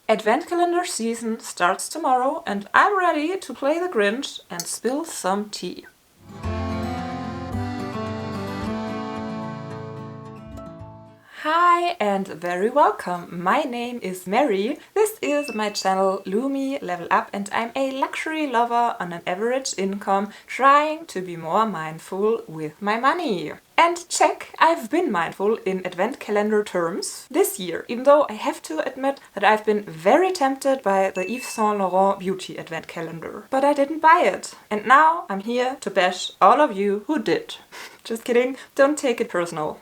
Advent calendar season starts tomorrow and I'm ready to play the Grinch and spill some tea. Hi and very welcome. My name is Mary. This is my channel Lumi, LevelUp, and I'm a luxury lover on an average income trying to be more mindful with my money. And check, I've been mindful in advent calendar terms this year, even though I have to admit that I've been very tempted by the Yves Saint Laurent beauty advent calendar. But I didn't buy it. And now I'm here to bash all of you who did. Just kidding, don't take it personal.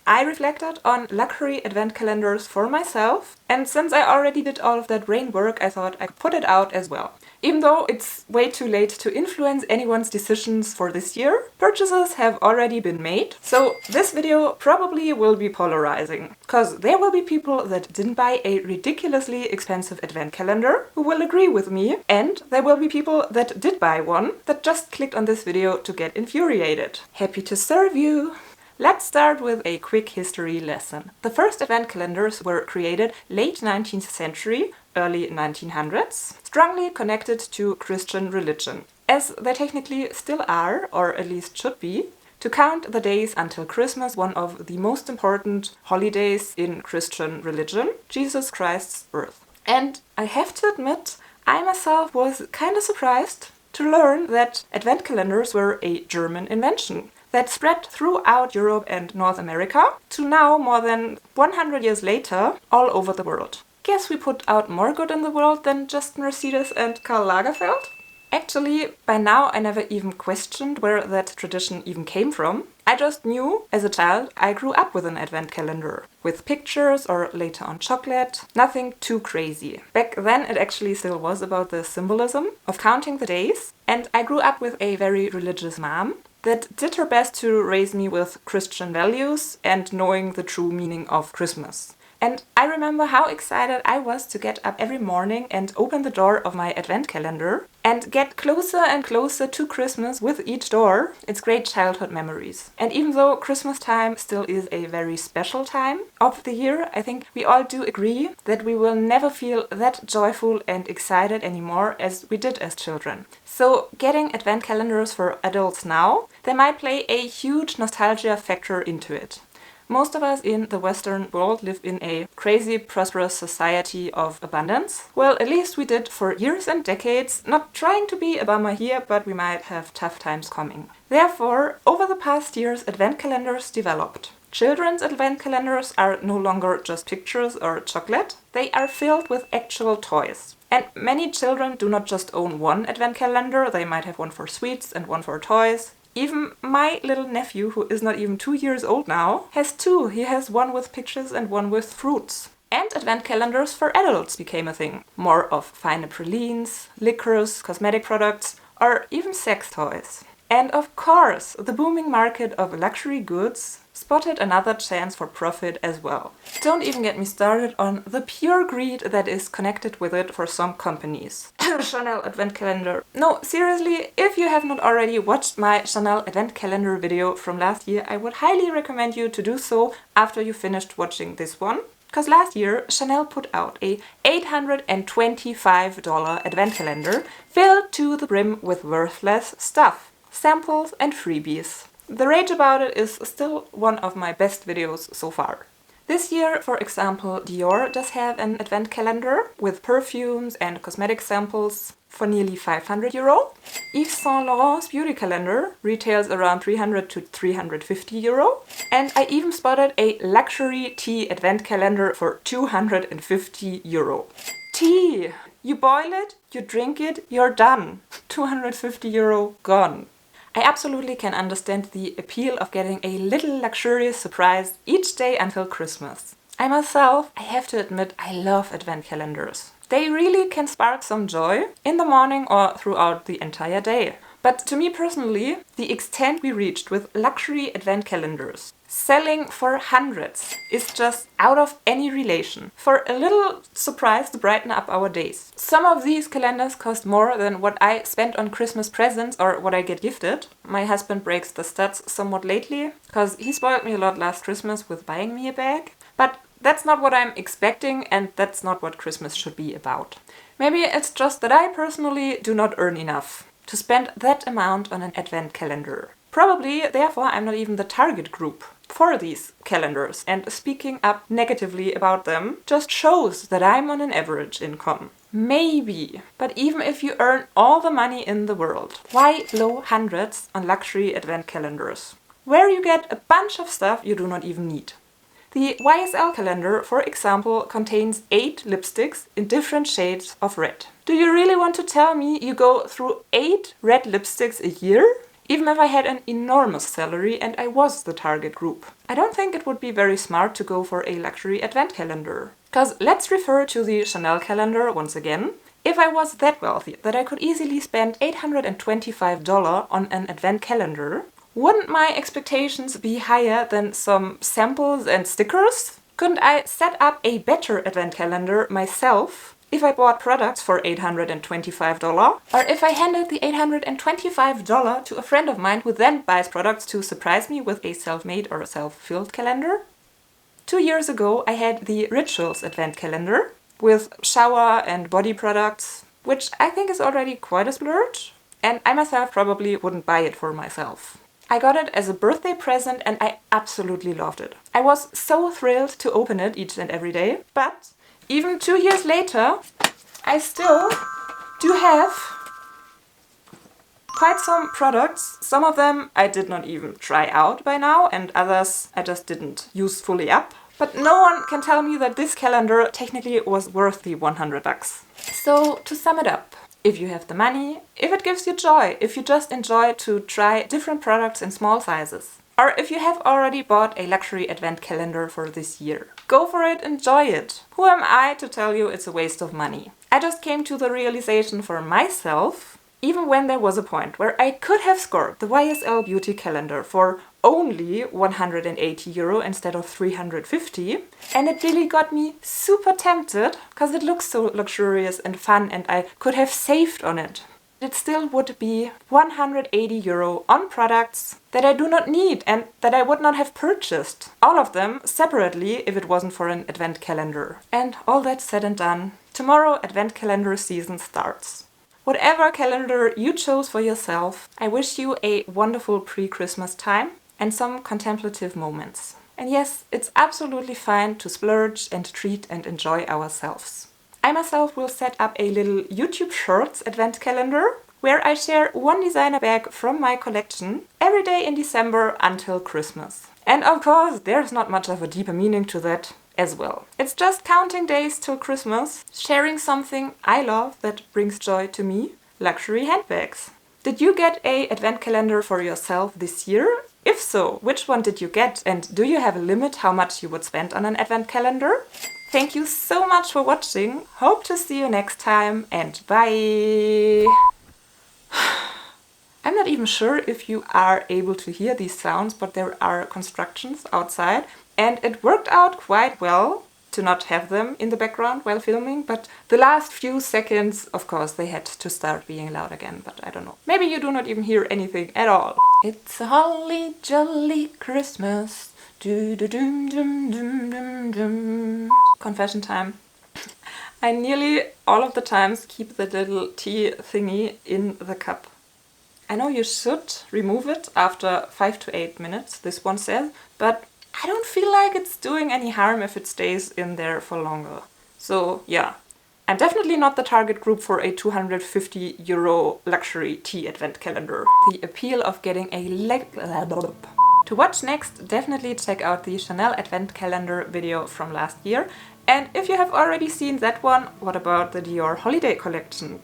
I reflected on luxury advent calendars for myself, and since I already did all of that brain work, I thought I could put it out as well. Even though it's way too late to influence anyone's decisions for this year, purchases have already been made, so this video probably will be polarizing, because there will be people that didn't buy a ridiculously expensive advent calendar who will agree with me, and there will be people that did buy one that just clicked on this video to get infuriated. Happy to serve you! Let's start with a quick history lesson. The first advent calendars were created late 19th century, early 1900s, strongly connected to Christian religion, as they technically still are, or at least should be, to count the days until Christmas, one of the most important holidays in Christian religion, Jesus Christ's birth. And I have to admit, I myself was kind of surprised to learn that advent calendars were a German invention that spread throughout Europe and North America to now, more than 100 years later, all over the world. Guess we put out more good in the world than just Mercedes and Karl Lagerfeld? Actually, by now I never even questioned where that tradition even came from. I just knew, as a child, I grew up with an advent calendar, with pictures or later on chocolate, nothing too crazy. Back then it actually still was about the symbolism of counting the days, and I grew up with a very religious mom that did her best to raise me with Christian values and knowing the true meaning of Christmas. And I remember how excited I was to get up every morning and open the door of my advent calendar and get closer and closer to Christmas with each door. It's great childhood memories. And even though Christmas time still is a very special time of the year, I think we all do agree that we will never feel that joyful and excited anymore as we did as children. So getting advent calendars for adults now, they might play a huge nostalgia factor into it. Most of us in the Western world live in a crazy, prosperous society of abundance. Well, at least we did for years and decades, not trying to be a bummer here, but we might have tough times coming. Therefore, over the past years, advent calendars developed. Children's advent calendars are no longer just pictures or chocolate, they are filled with actual toys. And many children do not just own one advent calendar, they might have one for sweets and one for toys. Even my little nephew, who is not even 2 years old now, has two. He has one with pictures and one with fruits. And advent calendars for adults became a thing. More of fine pralines, liquors, cosmetic products, or even sex toys. And of course, the booming market of luxury goods spotted another chance for profit as well. Don't even get me started on the pure greed that is connected with it for some companies. Chanel advent calendar. No, seriously, if you have not already watched my Chanel advent calendar video from last year, I would highly recommend you to do so after you finished watching this one. Because last year, Chanel put out a $825 advent calendar filled to the brim with worthless stuff, samples and freebies. The rage about it is still one of my best videos so far. This year, for example, Dior does have an advent calendar with perfumes and cosmetic samples for nearly €500. Yves Saint Laurent's beauty calendar retails around €300 to €350. And I even spotted a luxury tea advent calendar for €250. Tea! You boil it, you drink it, you're done. €250 gone. I absolutely can understand the appeal of getting a little luxurious surprise each day until Christmas. I myself, I have to admit, I love advent calendars. They really can spark some joy in the morning or throughout the entire day. But to me personally, the extent we reached with luxury advent calendars, selling for hundreds, is just out of any relation. For a little surprise to brighten up our days. Some of these calendars cost more than what I spent on Christmas presents or what I get gifted. My husband breaks the studs somewhat lately, because he spoiled me a lot last Christmas with buying me a bag. But That's not what I'm expecting, and that's not what Christmas should be about. Maybe it's just that I personally do not earn enough to spend that amount on an advent calendar. Probably, therefore, I'm not even the target group for these calendars, and speaking up negatively about them just shows that I'm on an average income. Maybe, but even if you earn all the money in the world, why blow hundreds on luxury advent calendars, where you get a bunch of stuff you do not even need? The YSL calendar, for example, contains 8 lipsticks in different shades of red. Do you really want to tell me you go through 8 red lipsticks a year? Even if I had an enormous salary and I was the target group. I don't think it would be very smart to go for a luxury advent calendar. Because let's refer to the Chanel calendar once again. If I was that wealthy that I could easily spend $825 on an advent calendar, wouldn't my expectations be higher than some samples and stickers? Couldn't I set up a better advent calendar myself if I bought products for $825? Or if I handed the $825 to a friend of mine who then buys products to surprise me with a self-made or self-filled calendar? 2 years ago I had the Rituals advent calendar with shower and body products, which I think is already quite a splurge, and I myself probably wouldn't buy it for myself. I got it as a birthday present and I absolutely loved it. I was so thrilled to open it each and every day, but even 2 years later, I still do have quite some products. Some of them I did not even try out by now, and others I just didn't use fully up. But no one can tell me that this calendar technically was worth the $100. So to sum it up, if you have the money, if it gives you joy, if you just enjoy to try different products in small sizes, or if you have already bought a luxury advent calendar for this year, go for it, enjoy it. Who am I to tell you it's a waste of money? I just came to the realization for myself, even when there was a point where I could have scored the YSL beauty calendar for only €180 instead of €350, and it really got me super tempted because it looks so luxurious and fun and I could have saved on it. It still would be €180 on products that I do not need and that I would not have purchased. All of them separately if it wasn't for an advent calendar. And all that said and done, tomorrow advent calendar season starts. Whatever calendar you chose for yourself, I wish you a wonderful pre-Christmas time and some contemplative moments. And yes, it's absolutely fine to splurge and treat and enjoy ourselves. I myself will set up a little YouTube Shorts advent calendar where I share one designer bag from my collection every day in December until Christmas. And of course, there's not much of a deeper meaning to that as well. It's just counting days till Christmas, sharing something I love that brings joy to me, luxury handbags. Did you get a advent calendar for yourself this year? If so, which one did you get? And do you have a limit how much you would spend on an advent calendar? Thank you so much for watching. Hope to see you next time and bye! I'm not even sure if you are able to hear these sounds, but there are constructions outside and it worked out quite well to not have them in the background while filming, but the last few seconds, of course, they had to start being loud again, but I don't know. Maybe you do not even hear anything at all. It's a holly jolly Christmas. Do-do-dum-dum-dum-dum-dum. Confession time. I nearly all of the times keep the little tea thingy in the cup. I know you should remove it after 5 to 8 minutes, this one says, but I don't feel like it's doing any harm if it stays in there for longer. So yeah, I'm definitely not the target group for a €250 luxury tea advent calendar. The appeal of getting a LevelUp. To watch next, definitely check out the Chanel advent calendar video from last year. And if you have already seen that one, what about the Dior holiday collection?